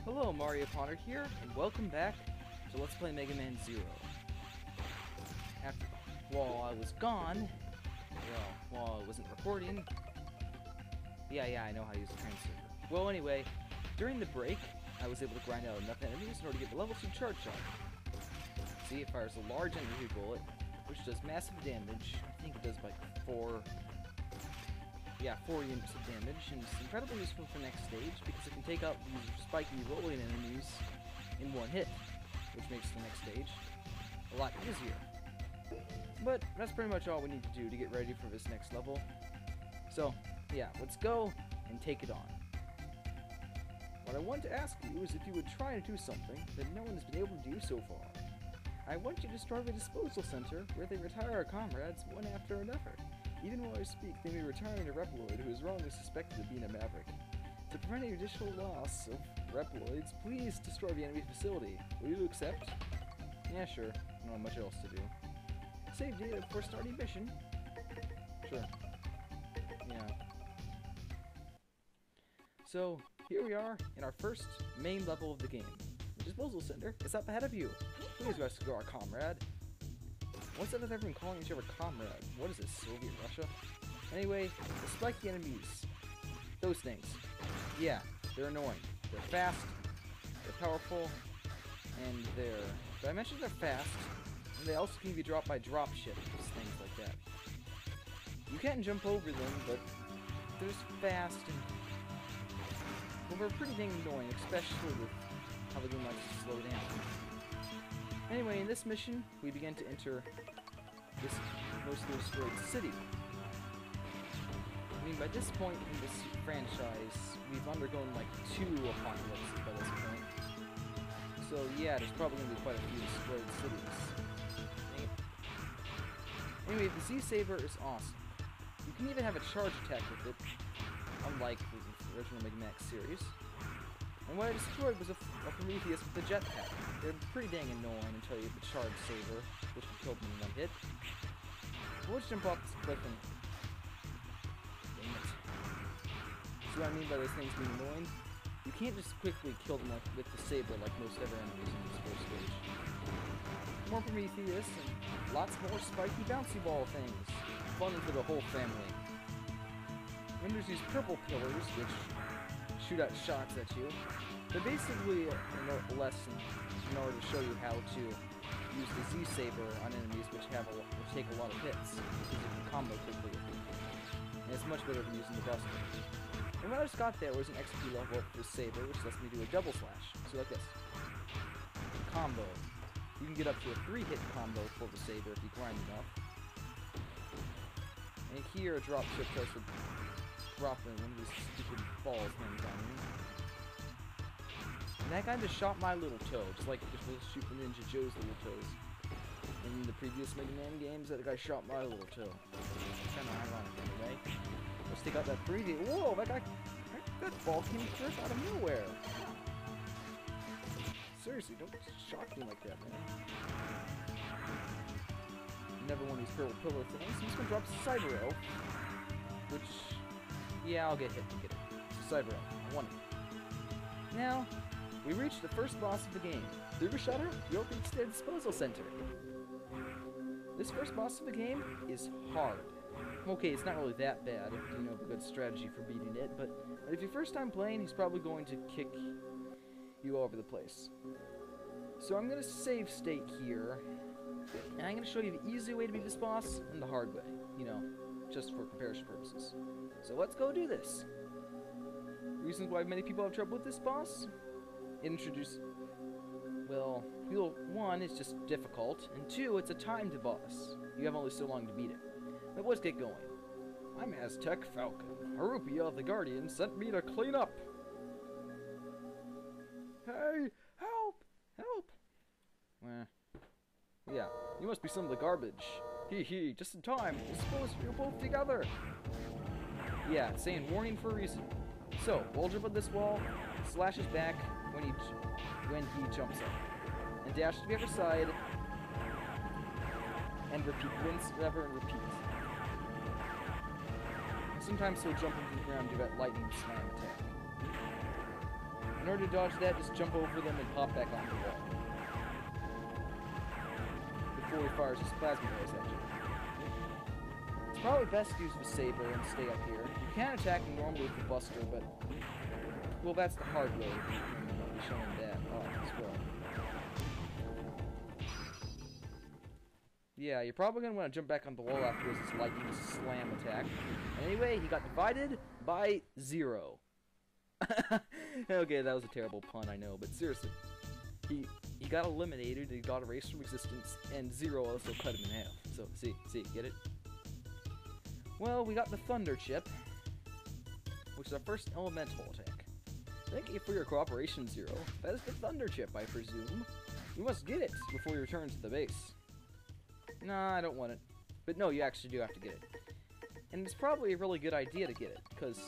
Hello, Mario Potter here, and welcome back to Let's Play Mega Man 0. While I was gone, well, while I wasn't recording, yeah, I know how to use the transceiver. Well, anyway, during the break, I was able to grind out enough enemies in order to get the level 2 charge shot. See, it fires a large energy bullet, which does massive damage. I think it does like 4 units of damage, and it's incredibly useful for next stage because it can take out these spiky rolling enemies in one hit, which makes the next stage a lot easier. But that's pretty much all we need to do to get ready for this next level. So, yeah, let's go and take it on. What I want to ask you is if you would try to do something that no one has been able to do so far. I want you to destroy the disposal center where they retire our comrades one after another. Even while I speak, they may retire a Reploid who is wrongly suspected of being a Maverick. To prevent any additional loss of Reploids, please destroy the enemy facility. Will you accept? Yeah, sure. I don't have much else to do. Save data before starting mission. Sure. Yeah. So, here we are in our first main level of the game. The disposal center is up ahead of you. Please rescue our comrade. What's that with everyone calling each other comrade? What is this, Soviet Russia? Anyway, the spiky enemies. Those things. Yeah, they're annoying. They're fast, they're powerful, and they're... Did I mention they're fast? And they also can be dropped by drop ships, things like that. You can jump over them, but they're just fast and... Well, they're pretty dang annoying, especially with how the game likes to slow down. Anyway, in this mission, we begin to enter this mostly destroyed city. I mean, by this point in this franchise, we've undergone like 2 apocalypses by this point. So yeah, there's probably going to be quite a few destroyed cities. Anyway, the Z-Saber is awesome. You can even have a charge attack with it, unlike the original Mega Man X series. And what I destroyed was a Prometheus with a jetpack. They're pretty dang annoying until you get the charge saber, which can kill them in one hit. We'll just jump off this cliff and... Dang it. See what I mean by those things being annoying? You can't just quickly kill them with the saber like most other enemies in this first stage. More Prometheus, and lots more spiky bouncy ball things. Fun for the whole family. Then there's these purple pillars, which shoot out shots at you. They're basically a lesson in order to show you how to use the Z-Saber on enemies which take a lot of hits, because you can combo quickly with them. And it's much better than using the Buster. And what I just got there was an XP level for the Saber, which lets me do a double slash. So like this. Combo. You can get up to a 3-hit combo for the Saber if you grind enough. And here a drop ship tries to drop in one of these stupid balls things on me. And that guy just shot my little toe, just like it just was shooting Ninja Joe's little toes. In the previous Mega Man games, that guy shot my little toe. Kind of ironic anyway. Let's take out that previous... Whoa, that ball came first out of nowhere. Seriously, don't shock me like that, man. Never one of these purple pillar things. I'm just gonna drop Cyber Elf, which... Yeah, I'll get hit to get it. Cyber Elf. I want it. Now, we reached the first boss of the game. Through the shutter, you'll reach the disposal center. This first boss of the game is hard. Okay, it's not really that bad if you know a good strategy for beating it, but if you're first time playing, he's probably going to kick you all over the place. So I'm going to save state here, and I'm going to show you the easy way to beat this boss and the hard way, you know, just for comparison purposes. So let's go do this. Reasons why many people have trouble with this boss? Well, 1, it's just difficult, and 2, it's a timed boss. You have only so long to beat it. But let's get going. I'm Aztec Falcon. Harupia the Guardian sent me to clean up. Hey, help! Help! Yeah, you must be some of the garbage. Hee, just in time. We're supposed to be both together. Yeah, it's saying warning for a reason. So, we'll jump on this wall, slash his back when he jumps up, and dash to the other side, and repeat, rinse, lever, and repeat. And sometimes he'll jump into the ground and do that lightning slam attack. In order to dodge that, just jump over them and pop back onto the wall. Before he fires his plasma rays at you. It's probably best to use the saber and stay up here. You can attack him normally with the buster, but... well, that's the hard way. I'll be showing that off as well. Yeah, you're probably going to want to jump back on the wall after his lightning slam attack. Anyway, he got divided by 0. Okay, that was a terrible pun, I know, but seriously. He got eliminated, he got erased from existence, and 0 also cut him in half. So, see, get it? Well, we got the Thunder Chip, which is our first elemental attack. Thank you for your cooperation, Zero. That is the Thunder Chip, I presume. You must get it before you return to the base. Nah, I don't want it. But no, you actually do have to get it. And it's probably a really good idea to get it, because...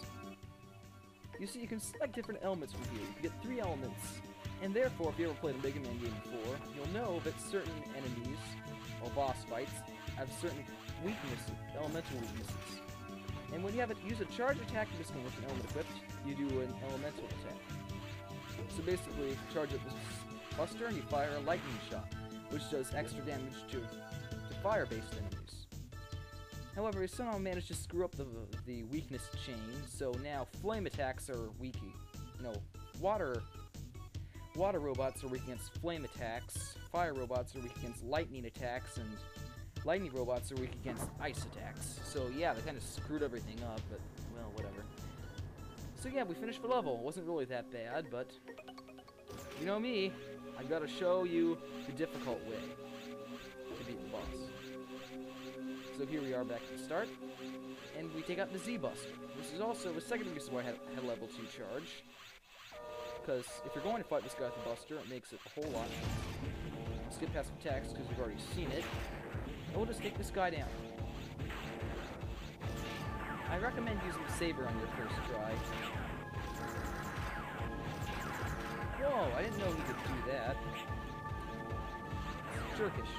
you see, you can select different elements from here. You can get 3 elements. And therefore, if you ever played a Megaman game before, you'll know that certain enemies, or boss fights, have certain weaknesses, elemental weaknesses. And when you have it use a charge attack with an element equipped, you do an elemental attack. So basically, if you charge up this buster and you fire a lightning shot, which does extra damage to fire-based enemies. However, he somehow managed to screw up the weakness chain, so now flame attacks are weak. No, water robots are weak against flame attacks, fire robots are weak against lightning attacks, and lightning robots are weak against ice attacks. So yeah, they kind of screwed everything up, but, well, whatever. So yeah, we finished the level. It wasn't really that bad, but you know me, I gotta show you the difficult way to beat the boss. So here we are back at the start, and we take out the Z-Buster. This is also the second reason why I had level 2 charge. Because if you're going to fight this guy with the Buster, it makes it a whole lot. Skip past attacks because we've already seen it. And we'll just take this guy down. I recommend using the saber on your first try. Whoa, I didn't know he could do that. It's jerkish.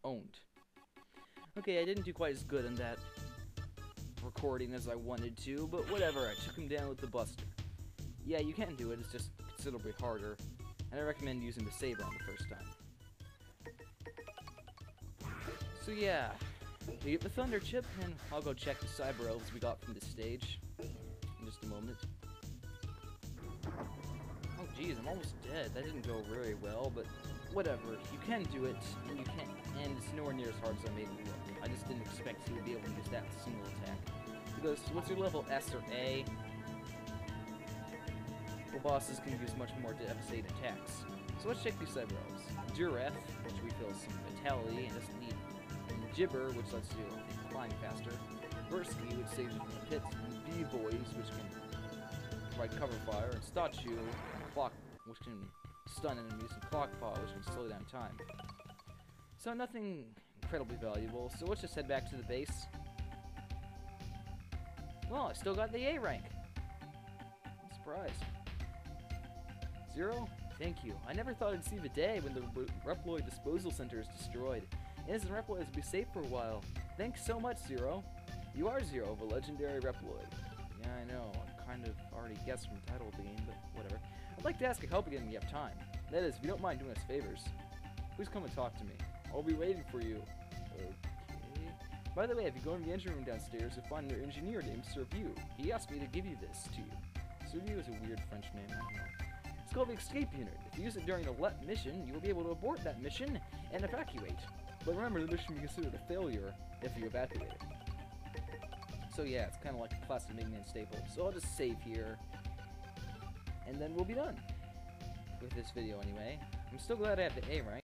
Owned. Okay, I didn't do quite as good in that recording as I wanted to, but whatever, I took him down with the Buster. Yeah, you can do it, it's just considerably harder, and I recommend using the saber on the first time. So yeah, we get the Thunder Chip, and I'll go check the Cyber Elves we got from this stage in just a moment. Oh geez, I'm almost dead. That didn't go very well, but whatever. You can do it, and you can, and it's nowhere near as hard as I made it look. I just didn't expect you to be able to use that single attack. Because what's your level, S or A? Well, bosses can use much more devastating attacks. So let's check these Cyber Elves. Duref, which refills some vitality and doesn't need, and Gibber, which lets you climb faster. Bursky, which saves you from the pit, and B-Boys, which can provide cover fire, and Statue, Clock, which can stun enemies, and Clockpaw, which can slow down time. So nothing incredibly valuable, so let's just head back to the base. Well, I still got the A rank. I'm surprised. Zero? Thank you. I never thought I'd see the day when the Reploid Disposal Center is destroyed. Innocent Reploids will be safe for a while. Thanks so much, Zero. You are Zero, the legendary Reploid. Yeah, I know. I kind of already guessed from the title of the game, but whatever. I'd like to ask a help again when you have time. That is, if you don't mind doing us favors. Please come and talk to me. I'll be waiting for you. Okay. By the way, if you go in the engine room downstairs, you'll find an engineer named Serviu. He asked me to give you this to you. Serviu is a weird French name, I don't know. It's called the Escape Unit. If you use it during a LEP mission, you will be able to abort that mission and evacuate. But remember, the mission will be considered a failure if you evacuate it. So yeah, it's kind of like a classic Megaman staple. So I'll just save here, and then we'll be done with this video anyway. I'm still glad I have the A rank.